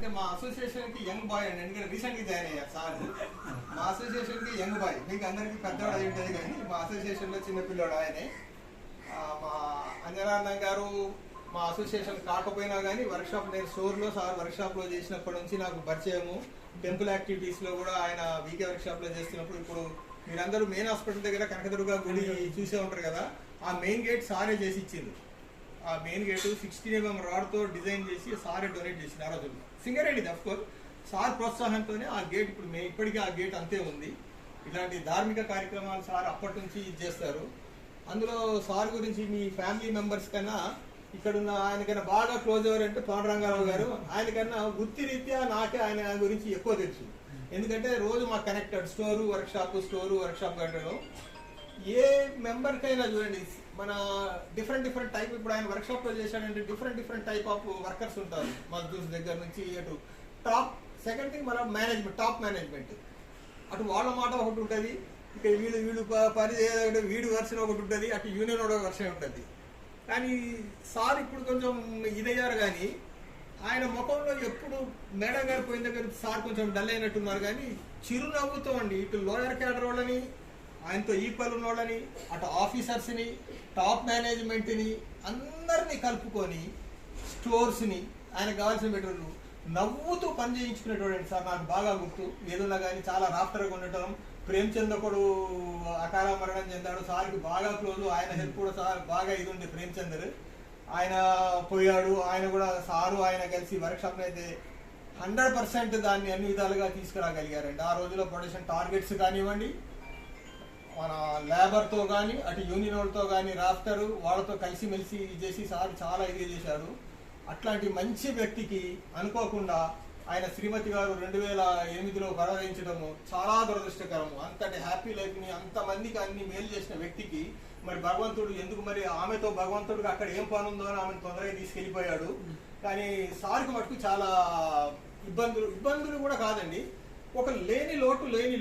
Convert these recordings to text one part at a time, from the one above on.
అంటే మా అసోసియేషన్ కి యంగ్ బాయ్ అండి, ఎందుకంటే రీసెంట్ గా జాయిన్ అయ్యారు సార్. మా అసోసియేషన్ కి యంగ్ బాయ్, మీకు అందరికి పెద్దవాడు అయి ఉంటుంది కానీ మా అసోసియేషన్ లో చిన్న పిల్లోడు ఆయనే. మా అంజనానందం గారు మా అసోసియేషన్ కాకపోయినా కానీ వర్క్ షాప్, నేను స్టోర్లో సార్ వర్క్ షాప్ లో చేసినప్పటి నుంచి నాకు పరిచయము. టెంపుల్ యాక్టివిటీస్ లో కూడా ఆయన వీకే వర్క్ షాప్ లో చేస్తున్నప్పుడు, ఇప్పుడు మీరందరూ మెయిన్ హాస్పిటల్ దగ్గర కనకదుర్గ గుడి చూసే ఉంటారు కదా, ఆ మెయిన్ గేట్ సారే చేసి ఇచ్చింది. ఆ మెయిన్ గేట్ 16 mm రాడ్తో డిజైన్ చేసి సారే డొనేట్ చేసింది ఆ రోజుల్లో. సింగరేణిది అఫ్ కోర్స్, సార్ ప్రోత్సాహంతోనే ఆ గేట్ ఇప్పుడు ఇప్పటికీ ఆ గేట్ అంతే ఉంది. ఇలాంటి ధార్మిక కార్యక్రమాలు సార్ అప్పటి నుంచి చేస్తారు. అందులో సార్ గురించి మీ ఫ్యామిలీ మెంబర్స్ కన్నా ఇక్కడున్న ఆయనకన్నా బాగా క్లోజ్ ఎవరంటే పాండురంగారావు గారు. ఆయనకన్నా వృత్తిరీత్యా నాకే ఆయన గురించి ఎక్కువ తెలుసు, ఎందుకంటే రోజు మాకు కనెక్టెడ్. స్టోరు వర్క్షాప్ గంటలో ఏ మెంబర్కైనా చూడండి, మన డిఫరెంట్ టైప్. ఇప్పుడు ఆయన వర్క్షాప్లో చేశాడంటే డిఫరెంట్ టైప్ ఆఫ్ వర్కర్స్ ఉంటారు. మజ్దూర్స్ దగ్గర నుంచి అటు టాప్. సెకండ్ థింగ్ మన మేనేజ్మెంట్, టాప్ మేనేజ్మెంట్. అటు వాళ్ళ మాట ఒకటి ఉంటుంది, ఇక వీళ్ళు పని చేయాలంటే వీడి వర్షన్ ఒకటి ఉంటుంది, అటు యూనియన్ ఒక వర్షన్ ఉంటుంది. కానీ సార్ ఇప్పుడు కొంచెం ఇదయ్యారు, కానీ ఆయన ముఖంలో ఎప్పుడు మేడం గారు పోయిన దగ్గర సార్ కొంచెం డల్ అయినట్టున్నారు, కానీ చిరునవ్వుతో అండి ఇటు లోయర్ క్యాడర్ వాళ్ళని, ఆయనతో ఈక్వల్ ఉన్న వాళ్ళని, అటు ఆఫీసర్స్ని, టాప్ మేనేజ్మెంట్ని అందరినీ కలుపుకొని స్టోర్స్ని, ఆయనకు కావాల్సిన బెటర్లు నవ్వుతూ పని చేయించుకునేటోడండి సార్. నాకు బాగా గుర్తు. ఏదన్నా కానీ చాలా రాఫ్టర్గా ఉండటం. ప్రేమ్చంద్ ఒకడు అకాల మరణం చెందాడు, సార్కి బాగా క్లోజ్. ఆయన హెల్ప్ కూడా సార్ బాగా ఇది ఉంది. ప్రేమ్చంద్ ఆయన పోయాడు, ఆయన కూడా సారు ఆయన కలిసి వర్క్షాప్ని అయితే 100% దాన్ని అన్ని విధాలుగా తీసుకురాగలిగారండి. ఆ రోజుల్లో ప్రొడక్షన్ టార్గెట్స్ కానివ్వండి, మన లేబర్తో కానీ, అటు యూనియన్ వాళ్ళతో కానీ, రాఫ్టర్ వాళ్ళతో కలిసిమెలిసి చేసి సార్ చాలా ఇది చేశారు. అట్లాంటి మంచి వ్యక్తికి అనుకోకుండా ఆయన శ్రీమతి గారు 2008లో పరాయించడము చాలా దురదృష్టకరము. అంతటి హ్యాపీ లైఫ్ని అంతమందికి అన్ని మేలు చేసిన వ్యక్తికి మరి భగవంతుడు ఎందుకు, మరి ఆమెతో భగవంతుడికి అక్కడ ఏం పని ఉందో అని ఆమెను తొందరగా తీసుకెళ్ళిపోయాడు. కానీ సార్కి మటుకు చాలా ఇబ్బందులు కూడా కాదండి, ఒక లేని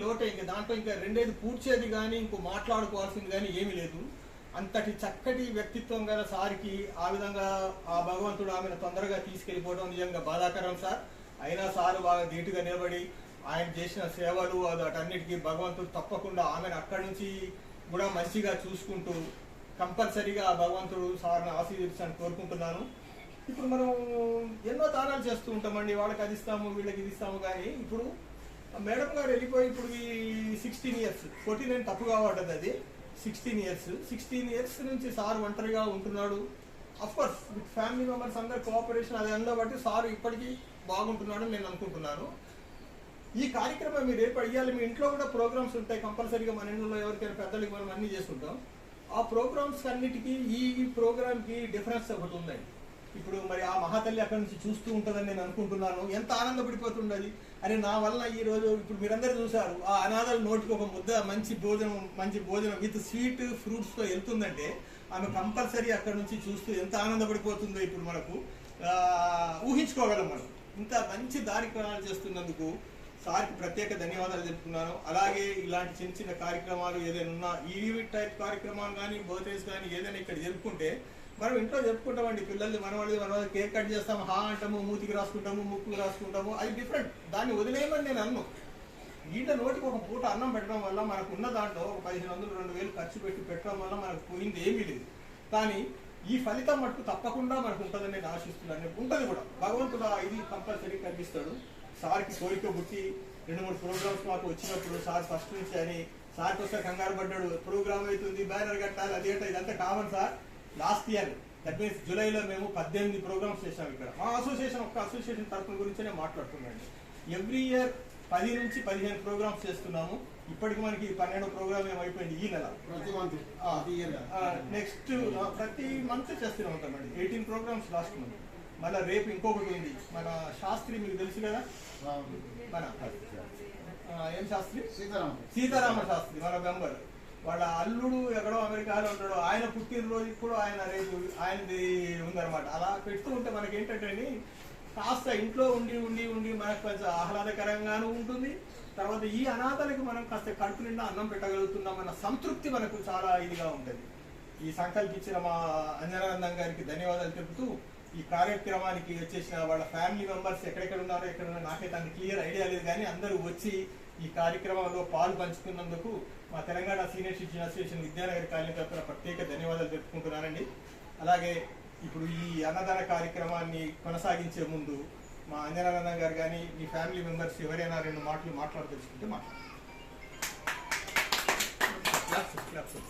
లోటే. ఇంకా దాంట్లో ఇంకా రెండేది పూడ్చేది కానీ ఇంకో మాట్లాడుకోవాల్సింది కానీ ఏమీ లేదు. అంతటి చక్కటి వ్యక్తిత్వం గల సార్కి ఆ విధంగా ఆ భగవంతుడు ఆమెను తొందరగా తీసుకెళ్ళిపోవడం నిజంగా బాధాకరం సార్. అయినా సార్ బాగా ధీటుగా నిలబడి ఆయన చేసిన సేవలు అటన్నిటికీ భగవంతుడు తప్పకుండా ఆమెను అక్కడి నుంచి కూడా మంచిగా చూసుకుంటూ కంపల్సరీగా ఆ భగవంతుడు సార్ని ఆశీర్వదించాలని కోరుకుంటున్నాను. ఇప్పుడు మనం ఎన్నో దానాలు చేస్తూ ఉంటామండి, వాళ్ళకి అది ఇస్తాము వీళ్ళకి ఇది ఇస్తాము. కానీ ఇప్పుడు మేడం గారు వెళ్ళిపోయి ఇప్పుడు 16 years, 14 తప్పుగా పడ్డది, అది 16 years నుంచి సార్ ఒంటరిగా ఉంటున్నాడు. అఫ్కోర్స్ విత్ ఫ్యామిలీ మెంబర్స్ అందరు కోఆపరేషన్ అది అందరూ బట్టి సార్ ఇప్పటికీ బాగుంటున్నాడు నేను అనుకుంటున్నాను. ఈ కార్యక్రమం మీరు రేపు అయ్యాలి. మీ ఇంట్లో కూడా ప్రోగ్రామ్స్ ఉంటాయి కంపల్సరీగా. మన ఇంట్లో ఎవరికైనా పెద్దలకి మనం అన్ని చేస్తుంటాం. ఆ ప్రోగ్రామ్స్ అన్నిటికీ ఈ ప్రోగ్రామ్కి డిఫరెన్స్ ఒకటి ఉందండి. ఇప్పుడు మరి ఆ మహాతల్లి అక్కడి నుంచి చూస్తూ ఉంటుందని నేను అనుకుంటున్నాను. ఎంత ఆనందపడిపోతుండది అని నా వల్ల ఈరోజు ఇప్పుడు మీరందరూ చూసారు, ఆ అనాథల నోటికి ఒక ముద్ద మంచి భోజనం విత్ స్వీట్ ఫ్రూట్స్తో వెళ్తుందంటే ఆమె కంపల్సరీ అక్కడ నుంచి చూస్తూ ఎంత ఆనందపడిపోతుందో ఇప్పుడు మనకు ఊహించుకోగలం. మనం ఇంత మంచి కార్యక్రమాలు చేస్తున్నందుకు సార్కి ప్రత్యేక ధన్యవాదాలు చెప్తున్నాను. అలాగే ఇలాంటి చిన్న కార్యక్రమాలు ఏదైనా ఉన్నా, ఈవెంట్ టైప్ కార్యక్రమాలు కానీ, బర్త్డేస్ కానీ ఏదైనా ఇక్కడ జరుపుకుంటే మనం ఇంట్లో చెప్పుకుంటామండి. పిల్లల్ని మనవాళ్ళు కేక్ కట్ చేస్తాము, హా అంటాము, మూతికి రాసుకుంటాము, ముక్కుకి రాసుకుంటాము, అది డిఫరెంట్. దాన్ని వదిలేయమని నేను అన్ను. వీళ్ళ నోటికి ఒక పూట అన్నం పెట్టడం వల్ల మనకు ఉన్న దాంట్లో 1500-2000 ఖర్చు పెట్టడం వల్ల మనకు పోయింది ఏమీ లేదు. కానీ ఈ ఫలితం మటుకు తప్పకుండా మనకు ఉంటుందని నేను ఆశిస్తున్నాను. ఉంటుంది కూడా, భగవంతుడు ఇది కంపల్సరీ కనిపిస్తాడు. సార్కి కోరిక బుట్టి 2-3 ప్రోగ్రామ్స్ మాకు వచ్చినప్పుడు సార్ ఫస్ట్ నుంచి అని సార్కి వస్తే కంగారు పడ్డాడు, ప్రోగ్రామ్ అవుతుంది, బ్యానర్ కట్టాలి, అదేంటో ఇదంతా common sir. Last year that means జూలైలో మేము 18 ప్రోగ్రామ్స్ చేసాం ఇక్కడ. మా అసోసియేషన్ తరఫున గురించి నేను మాట్లాడుతున్నాను. ఎవ్రీ ఇయర్ 10 నుంచి 15 ప్రోగ్రామ్స్ చేస్తున్నాము. ఇప్పటికి మనకి 12వ ప్రోగ్రామ్ ఏమైపోయింది ఈ నెల. నెక్స్ట్ ప్రతి మంత్ చేస్తూనే ఉంటామండి. 18 ప్రోగ్రామ్స్ లాస్ట్ మంత్. మళ్ళీ రేపు ఇంకొకటి ఉంది. మన శాస్త్రి మీకు తెలుసు కదా, మన ఏం శాస్త్రి, సీతారామ శాస్త్రి మన మెంబర్. వాళ్ళ అల్లుడు ఎక్కడో అమెరికాలో ఉంటాడు. ఆయన పుట్టినరోజుకి కూడా ఆయన రేపు ఆయనది ఉందన్నమాట. అలా పెడుతూ ఉంటే మనకి ఏంటంటే కాస్త ఇంట్లో ఉండి మనకు కొంచెం ఆహ్లాదకరంగానూ ఉంటుంది. తర్వాత ఈ అనాథలకి మనం కాస్త కడుపు నిండా అన్నం పెట్టగలుగుతున్నామన్న సంతృప్తి మనకు చాలా ఇదిగా ఉంటుంది. ఈ సంకల్పించిన మా అంజనానందం గారికి ధన్యవాదాలు తెలుపుతూ ఈ కార్యక్రమానికి వచ్చేసిన వాళ్ళ ఫ్యామిలీ మెంబర్స్ ఎక్కడెక్కడ ఉన్నారో ఎక్కడ ఉన్నారో నాకైతే అంత క్లియర్ ఐడియా లేదు, కానీ అందరూ వచ్చి ఈ కార్యక్రమంలో పాలు పంచుకున్నందుకు మా Telangana senior citizen association Vidyanagar colony తరఫున ప్రత్యేక ధన్యవాదాలు తెలుపుకుంటున్నానండి. అలాగే ఇప్పుడు ఈ అన్నదాన కార్యక్రమాన్ని కొనసాగించే ముందు మా అంజనారాయణ గారు కానీ మీ ఫ్యామిలీ మెంబర్స్ ఎవరైనా 2 మాటలు మాట్లాడదలుచుకుంటే మాట్లాడారు.